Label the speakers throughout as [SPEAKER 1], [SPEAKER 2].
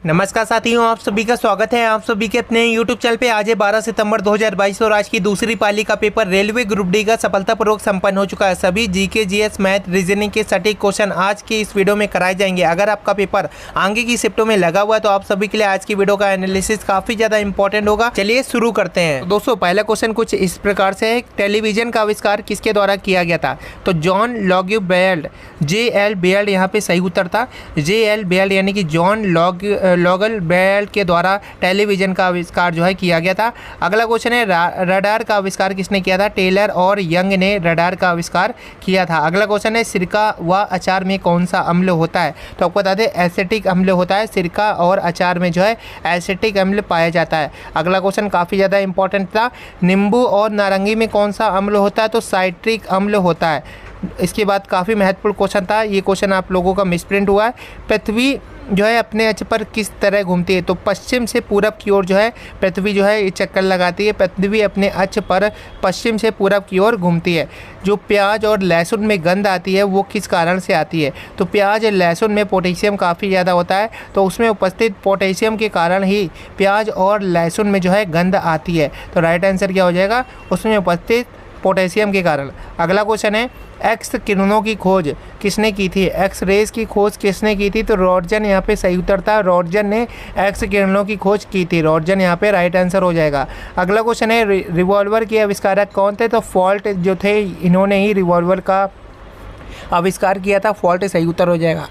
[SPEAKER 1] नमस्कार साथियों, आप सभी का स्वागत है आप सभी के अपने YouTube चैनल पे। आज है 12 सितंबर 2022 और आज की दूसरी पाली का पेपर रेलवे ग्रुप डी का सफलतापूर्वक संपन्न हो चुका है। सभी जीके, जीएस, मैथ, रीजनिंग के सटीक क्वेश्चन आज की इस वीडियो में कराए जाएंगे। अगर आपका पेपर आगे की शिफ्टों में लगा हुआ है तो आप सभी के लिए आज की वीडियो का एनालिसिस काफी ज्यादा इंपॉर्टेंट होगा। चलिए शुरू करते हैं। तो दोस्तों, पहला क्वेश्चन कुछ इस प्रकार से है, टेलीविजन का आविष्कार किसके द्वारा किया गया था? तो जॉन लॉग्यू बेल्ड, JL बेल्ड यहाँ पे सही उत्तर था। JL बेल्ड यानी कि जॉन लॉगल बेल्ट के द्वारा टेलीविजन का आविष्कार जो है किया गया था। अगला क्वेश्चन है, रडार का आविष्कार किसने किया था? टेलर और यंग ने रडार का आविष्कार किया था। अगला क्वेश्चन है, सिरका व अचार में कौन सा अम्ल होता है? तो आपको बता दें एसिटिक अम्ल होता है। सिरका और अचार में जो है एसिटिक अम्ल पाया जाता है। अगला क्वेश्चन काफ़ी ज़्यादा इंपॉर्टेंट था, नींबू और नारंगी में कौन सा अम्ल होता है? तो साइट्रिक अम्ल होता है। इसके बाद काफ़ी महत्वपूर्ण क्वेश्चन था, ये क्वेश्चन आप लोगों का मिसप्रिंट हुआ है। पृथ्वी जो है अपने अक्ष पर किस तरह घूमती है? तो पश्चिम से पूरब की ओर जो है पृथ्वी जो है ये चक्कर लगाती है। पृथ्वी अपने अक्ष पर पश्चिम से पूरब की ओर घूमती है। जो प्याज और लहसुन में गंध आती है वो किस कारण से आती है? तो प्याज और लहसुन में पोटेशियम काफ़ी ज़्यादा होता है, तो उसमें उपस्थित पोटेशियम के कारण ही प्याज और लहसुन में जो है गंध आती है। तो राइट आंसर क्या हो जाएगा? उसमें उपस्थित पोटेशियम के कारण। अगला क्वेश्चन है, एक्स किरणों की खोज किसने की थी? एक्स रेज की खोज किसने की थी? तो रॉटजन यहाँ पे सही उत्तर था। रॉटजन ने एक्स किरणों की खोज की थी। रॉटजन यहाँ पे राइट आंसर हो जाएगा। अगला क्वेश्चन है, रिवॉल्वर के आविष्कारक कौन थे? तो फॉल्ट जो थे इन्होंने ही रिवॉल्वर का आविष्कार किया था। फॉल्ट सही उत्तर हो जाएगा।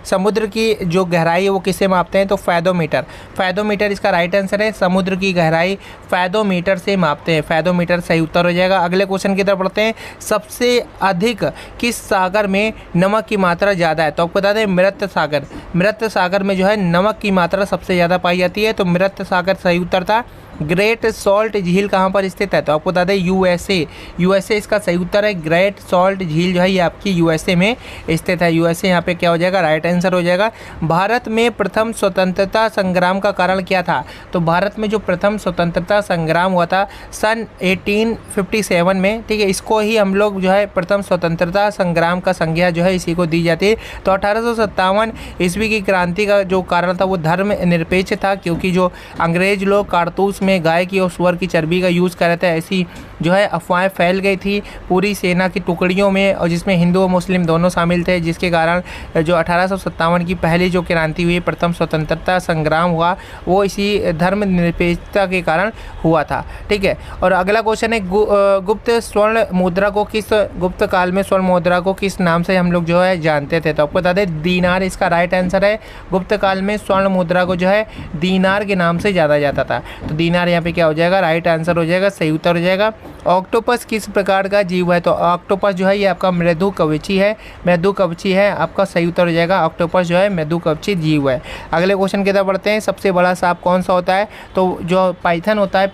[SPEAKER 1] समुद्र की जो गहराई है वो किससे मापते हैं? तो फैदोमीटर। फैदोमीटर इसका राइट आंसर है। समुद्र की गहराई फैदोमीटर से मापते हैं। फैदोमीटर सही उत्तर हो जाएगा। अगले क्वेश्चन की तरफ बढ़ते हैं, सबसे अधिक किस सागर में नमक की मात्रा ज़्यादा है? तो आपको बता दें मृत सागर। मृत सागर में जो है नमक की मात्रा सबसे ज़्यादा पाई जाती है, तो मृत सागर सही उत्तर था। ग्रेट सॉल्ट झील कहाँ पर स्थित है? तो आपको बता दें यूएसए इसका सही उत्तर है। ग्रेट सॉल्ट झील जो है ये आपकी यूएसए में स्थित है। यूएसए यहाँ पे क्या हो जाएगा? राइट आंसर हो जाएगा। भारत में प्रथम स्वतंत्रता संग्राम का कारण क्या था? तो भारत में जो प्रथम स्वतंत्रता संग्राम हुआ था सन 1857 में, ठीक है, इसको ही हम लोग जो है प्रथम स्वतंत्रता संग्राम का संज्ञा जो है इसी को दी जाती है। तो 1857 ईस्वी की क्रांति का जो कारण था वो धर्म निरपेक्ष था, क्योंकि जो अंग्रेज लोग कारतूस में गाय की और सुअर की चर्बी का यूज़ कर रहे थे, ऐसी जो है अफवाहें फैल गई थी पूरी सेना की टुकड़ियों में, और जिसमें हिंदू और मुस्लिम दोनों शामिल थे, जिसके कारण जो 1857 की पहली जो क्रांति हुई, प्रथम स्वतंत्रता संग्राम हुआ, वो इसी धर्मनिरपेक्षता के कारण हुआ था। ठीक है, और अगला क्वेश्चन है, गुप्त स्वर्ण मुद्रा को किस गुप्त काल में स्वर्ण मुद्रा को किस नाम से हम लोग जो है जानते थे? तो आपको बता दें दीनार इसका राइट आंसर है। गुप्त काल में स्वर्ण मुद्रा को जो है दीनार के नाम से जाना जाता था। तो दीनार यहाँ पे क्या हो जाएगा? राइट आंसर हो जाएगा, सही उत्तर हो जाएगा। ऑक्टोपस किस प्रकार का जीव है? तो ऑक्टोपस जो है ये आपका मृदुकवची है। मृदुकवची है आपका सही उत्तर हो जाएगा। ऑक्टोपस जो है मृदुकवची जीव है। अगले क्वेश्चन की तरफ बढ़ते हैं, सबसे बड़ा सांप कौन सा होता है? तो जो पाइथन होता है,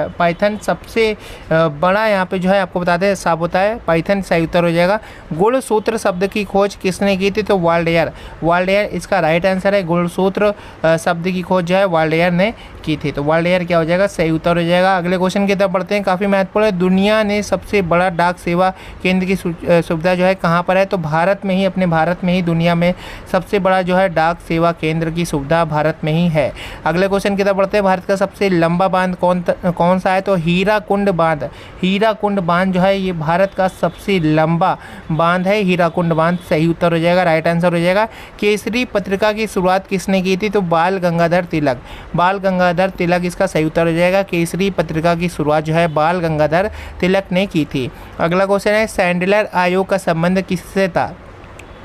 [SPEAKER 1] पाइथन सबसे बड़ा यहाँ पे जो है आपको बता दें सांप होता है पाइथन, सही उत्तर हो जाएगा। गुणसूत्र शब्द की खोज किसने की थी? तो वाल्डेयर। वाल्डेयर इसका राइट आंसर है। गुणसूत्र शब्द की खोज जो है वाल्डेयर ने की थी। तो वाल्डेयर क्या हो जाएगा? सही उत्तर हो जाएगा। अगले क्वेश्चन की तरफ बढ़ते हैं, काफ़ी महत्वपूर्ण है। दुनिया ने सबसे बड़ा डाक सेवा केंद्र की सुविधा जो है कहाँ पर है? तो भारत में ही, अपने भारत में ही दुनिया में सबसे बड़ा जो है डाक सेवा केंद्र की सुविधा भारत में ही है। अगले क्वेश्चन की तरफ बढ़ते हैं, भारत का सबसे लंबा बांध कौन सा है? तो हीराकुंड बांध। हीराकुंड बांध जो है ये भारत का सबसे लंबा बांध है। हीराकुंड बांध सही उत्तर हो जाएगा, राइट आंसर हो जाएगा। केसरी पत्रिका की शुरुआत किसने की थी? तो बाल गंगाधर तिलक। बाल गंगाधर तिलक इसका सही उत्तर हो जाएगा। केसरी पत्रिका की शुरुआत जो है बाल गंगाधर तिलक ने की थी। अगला क्वेश्चन है, सैंडलर आयोग का संबंध किससे था?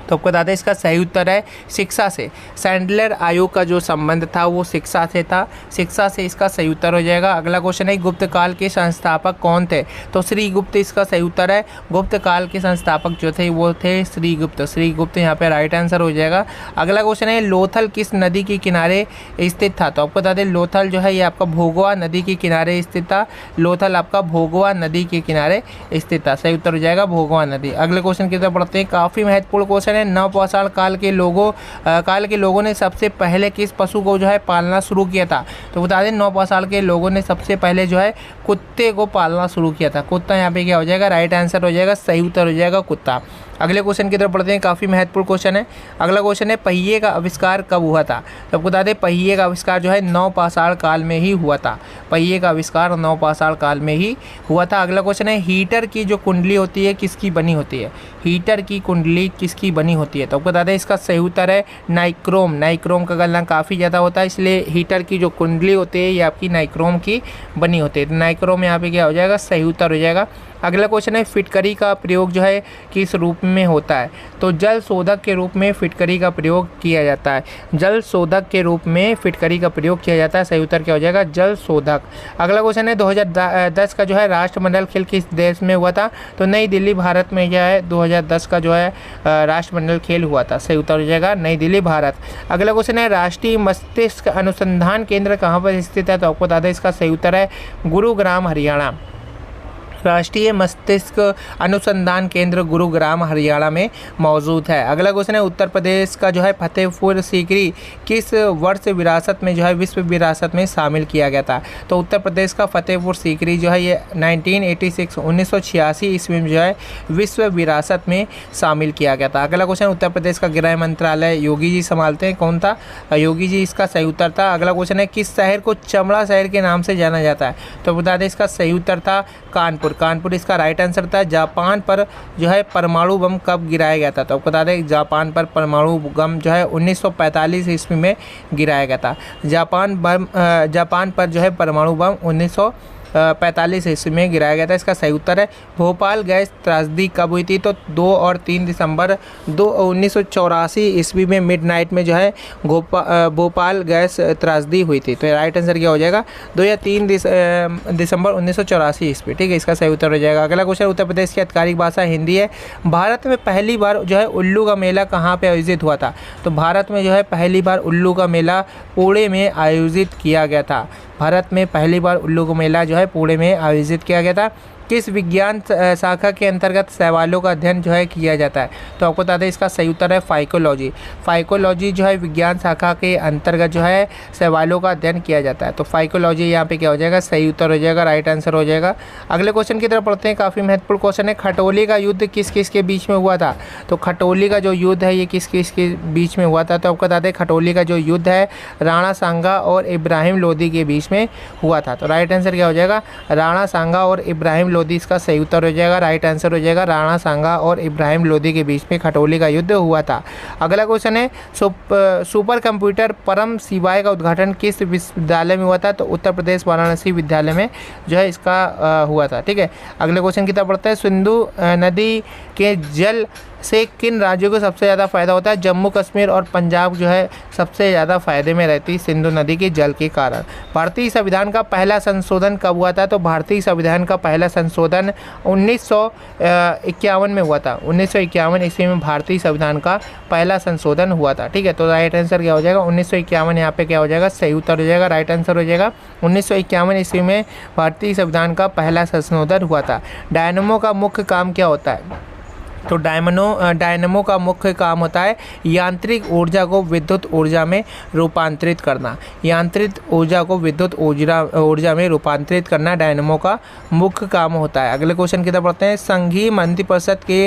[SPEAKER 1] तो आपको बता दें इसका सही उत्तर है शिक्षा से। सैंडलर आयोग का जो संबंध था वो शिक्षा से था। शिक्षा से इसका सही उत्तर हो जाएगा। अगला क्वेश्चन है, गुप्त काल के संस्थापक कौन थे? तो श्री गुप्त इसका सही उत्तर है। गुप्त काल के संस्थापक जो थे वो थे श्री गुप्त। श्री गुप्त यहाँ पे राइट आंसर हो जाएगा। अगला क्वेश्चन है, लोथल किस नदी के किनारे स्थित था? तो आपको बता दें लोथल जो है ये आपका भोगवा नदी के किनारे स्थित था। लोथल आपका भोगवा नदी के किनारे स्थित था, सही उत्तर हो जाएगा भोगवा नदी। अगले क्वेश्चन की तरफ बढ़ते हैं, काफ़ी महत्वपूर्ण क्वेश्चन है। नवपाषाण काल के लोगों ने सबसे पहले किस पशु को जो है पालना शुरू किया था? तो बता दें नवपाषाण के लोगों ने सबसे पहले जो है कुत्ते को पालना शुरू किया था। कुत्ता यहाँ पे क्या हो जाएगा? राइट आंसर हो जाएगा, सही उत्तर हो जाएगा कुत्ता। अगले क्वेश्चन की तरफ बढ़ते हैं, काफ़ी महत्वपूर्ण क्वेश्चन है। अगला क्वेश्चन है पहिए का आविष्कार कब हुआ था। तो आपको बता दें पहिए का आविष्कार जो है नवपाषाण काल में ही हुआ था। पहिए का आविष्कार नवपाषाण काल में ही हुआ था। अगला क्वेश्चन है हीटर की जो कुंडली होती है किसकी बनी होती है। हीटर की कुंडली किसकी बनी होती है। तो आपको बता दें इसका सही उत्तर है नाइक्रोम। नाइक्रोम का गलना काफ़ी ज़्यादा होता है, इसलिए हीटर की जो कुंडली होती है ये आपकी नाइक्रोम की बनी होती है। तो नाइक्रोम यहाँ पे क्या हो जाएगा, सही उत्तर हो जाएगा। अगला क्वेश्चन है फिटकरी का प्रयोग जो है किस रूप में होता है। तो जल शोधक के रूप में फिटकरी का प्रयोग किया जाता है। जल शोधक के रूप में फिटकरी का प्रयोग किया जाता है, सही उत्तर क्या हो जाएगा, जल शोधक। अगला क्वेश्चन है 2010 का जो है राष्ट्रमंडल खेल किस देश में हुआ था। तो नई दिल्ली भारत में जो है 2010 का जो है राष्ट्रमंडल खेल हुआ था, सही उत्तर हो जाएगा नई दिल्ली भारत। अगला क्वेश्चन है राष्ट्रीय मस्तिष्क अनुसंधान केंद्र कहाँ पर स्थित है। तो आपको बता दें इसका सही उत्तर है गुरुग्राम हरियाणा। राष्ट्रीय मस्तिष्क अनुसंधान केंद्र गुरुग्राम हरियाणा में मौजूद है। अगला क्वेश्चन है उत्तर प्रदेश का जो है फतेहपुर सीकरी किस वर्ष विरासत में जो है विश्व विरासत में शामिल किया गया था। तो उत्तर प्रदेश का फतेहपुर सीकरी जो है ये 1986 ईस्वी में जो है विश्व विरासत में शामिल किया गया था। अगला क्वेश्चन उत्तर प्रदेश का गृह मंत्रालय योगी जी संभालते हैं, कौन था, योगी जी इसका सही उत्तर था। अगला क्वेश्चन है किस शहर को चमड़ा शहर के नाम से जाना जाता है। तो बता दें इसका सही उत्तर था कानपुर। कानपुर इसका राइट आंसर था। जापान पर जो है परमाणु बम कब गिराया गया था। तो आपको बता दें जापान पर परमाणु बम जो है 1945 ईस्वी में गिराया गया था। जापान पर जो है परमाणु बम 1945 ईस्वी में गिराया गया था, इसका सही उत्तर है। भोपाल गैस त्रासदी कब हुई थी। तो 2 और 3 दिसंबर 1984 ईस्वी में मिडनाइट में जो है भोपाल गैस त्रासदी हुई थी। तो राइट आंसर क्या हो जाएगा 2 या 3 दिसंबर 1984 ईस्वी, ठीक है, इसका सही उत्तर हो जाएगा। अगला क्वेश्चन उत्तर प्रदेश की आधिकारिक भाषा हिंदी है। भारत में पहली बार जो है उल्लू का मेला कहाँ पे आयोजित हुआ था। तो भारत में जो है पहली बार उल्लू का मेला पुणे में आयोजित किया गया था। भारत में पहली बार उल्लू का मेला जो है पुणे में आयोजित किया गया था। किस विज्ञान शाखा के अंतर्गत शैवालों का अध्ययन जो है किया जाता है। तो आपको बता दें इसका सही उत्तर है फाइकोलॉजी। फाइकोलॉजी जो है विज्ञान शाखा के अंतर्गत जो है शैवालों का अध्ययन किया जाता है। तो फाइकोलॉजी यहाँ पे क्या हो जाएगा, सही उत्तर हो जाएगा, राइट आंसर हो जाएगा। अगले क्वेश्चन की तरफ पढ़ते हैं, काफ़ी महत्वपूर्ण क्वेश्चन है। खटोली का युद्ध किस किस के बीच में हुआ था। तो खटोली का जो युद्ध है ये किस किस के बीच में हुआ था। तो आपको बता दें खटोली का जो युद्ध है राणा सांगा और इब्राहिम लोदी के बीच में हुआ था। तो राइट आंसर क्या हो जाएगा, राणा सांगा और इब्राहिम लोदी, इसका सही उत्तर हो जाएगा, राइट आंसर हो जाएगा। राणा सांगा और इब्राहिम लोदी के बीच में खटोली का युद्ध हुआ था। अगला क्वेश्चन है सुपर कंप्यूटर परम शिवाय का उद्घाटन किस विश्वविद्यालय में हुआ था। तो उत्तर प्रदेश वाराणसी विद्यालय में जो है इसका हुआ था, ठीक है। अगले क्वेश्चन की तरफ बढ़ते हैं। सिंधु नदी के जल से किन राज्यों को सबसे ज़्यादा फ़ायदा होता है। जम्मू कश्मीर और पंजाब जो है सबसे ज़्यादा फायदे में रहती सिंधु नदी के जल के कारण। भारतीय संविधान का पहला संशोधन कब हुआ था। तो भारतीय संविधान का पहला संशोधन 1951 में हुआ था। 1951 ईस्वी में भारतीय संविधान का पहला संशोधन हुआ था, ठीक है। तो राइट आंसर क्या हो जाएगा 1951, यहाँ पे क्या हो जाएगा, सही उत्तर हो जाएगा, राइट आंसर हो जाएगा। 1951 ईस्वी में भारतीय संविधान का पहला संशोधन हुआ था। डायनमो का मुख्य काम क्या होता है। तो डायनमो का मुख्य काम होता है यांत्रिक ऊर्जा को विद्युत ऊर्जा में रूपांतरित करना। यांत्रिक ऊर्जा को विद्युत ऊर्जा में रूपांतरित करना डायनमो का मुख्य काम होता है। अगले क्वेश्चन की तरफ बढ़ते हैं। संघीय मंत्रिपरिषद के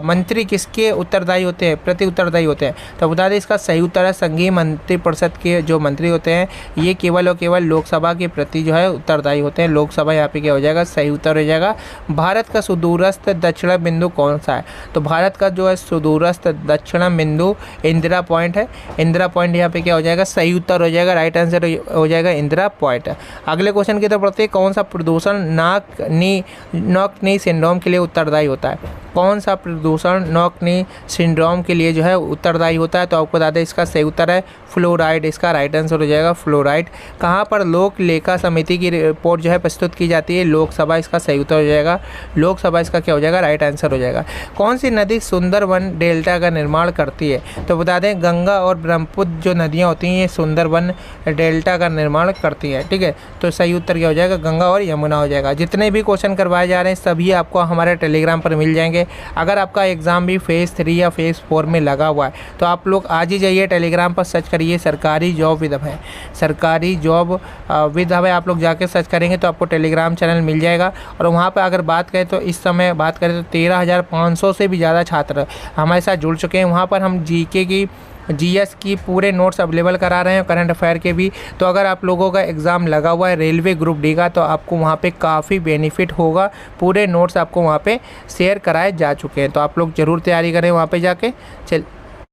[SPEAKER 1] मंत्री किसके उत्तरदायी होते हैं, प्रति उत्तरदायी होते हैं। तो बता दें इसका सही उत्तर है संघीय मंत्रिपरिषद के जो मंत्री होते हैं ये केवल और केवल लोकसभा के प्रति जो है उत्तरदायी होते हैं। लोकसभा यहाँ पे क्या हो जाएगा, सही उत्तर हो जाएगा। भारत का सुदूरस्थ दक्षिण बिंदु कौन सा है। तो भारत का जो है सुदूरस्थ दक्षिण बिंदु इंदिरा पॉइंट है। इंदिरा पॉइंट यहाँ पे क्या हो जाएगा, सही उत्तर हो जाएगा, राइट आंसर हो जाएगा इंदिरा पॉइंट। अगले क्वेश्चन की तरफ बढ़ते हैं। कौन सा प्रदूषण नॉक नी सिंड्रोम के लिए उत्तरदायी होता है। कौन सा प्रदूषण नॉक नी सिंड्रोम के लिए जो है उत्तरदायी होता है। तो आपको बता दें इसका सही उत्तर है फ्लोराइड, इसका राइट आंसर हो जाएगा फ्लोराइड। कहाँ पर लोक लेखा समिति की रिपोर्ट जो है प्रस्तुत की जाती है, लोकसभा, इसका सही उत्तर हो जाएगा लोकसभा, इसका क्या हो जाएगा, राइट आंसर हो जाएगा। कौन सी नदी सुंदरवन डेल्टा का निर्माण करती है। तो बता दें गंगा और ब्रह्मपुत्र जो नदियाँ होती हैं ये सुंदरवन डेल्टा का निर्माण करती हैं, ठीक है। तो सही उत्तर क्या हो जाएगा, गंगा और यमुना हो जाएगा। जितने भी क्वेश्चन करवाए जा रहे हैं सभी आपको हमारे टेलीग्राम पर मिल जाएंगे। अगर आपका एग्ज़ाम भी फेज़ 3 या फेज़ 4 में लगा हुआ है तो आप लोग आज ही जाइए टेलीग्राम पर सर्च करिए करिए सरकारी जॉब विद अभय। सरकारी जॉब विद अभय आप लोग जाके सर्च करेंगे तो आपको टेलीग्राम चैनल मिल जाएगा। और वहाँ पर अगर बात करें तो इस समय बात करें तो 13,500 से भी ज़्यादा छात्र हमारे साथ जुड़ चुके हैं। वहाँ पर हम जीके की जीएस की पूरे नोट्स अवेलेबल करा रहे हैं, करंट अफेयर के भी। तो अगर आप लोगों का एग्ज़ाम लगा हुआ है रेलवे ग्रुप डी का तो आपको वहाँ पे काफ़ी बेनिफिट होगा। पूरे नोट्स आपको वहाँ पे शेयर कराए जा चुके हैं, तो आप लोग ज़रूर तैयारी करें वहाँ पे जाके। चल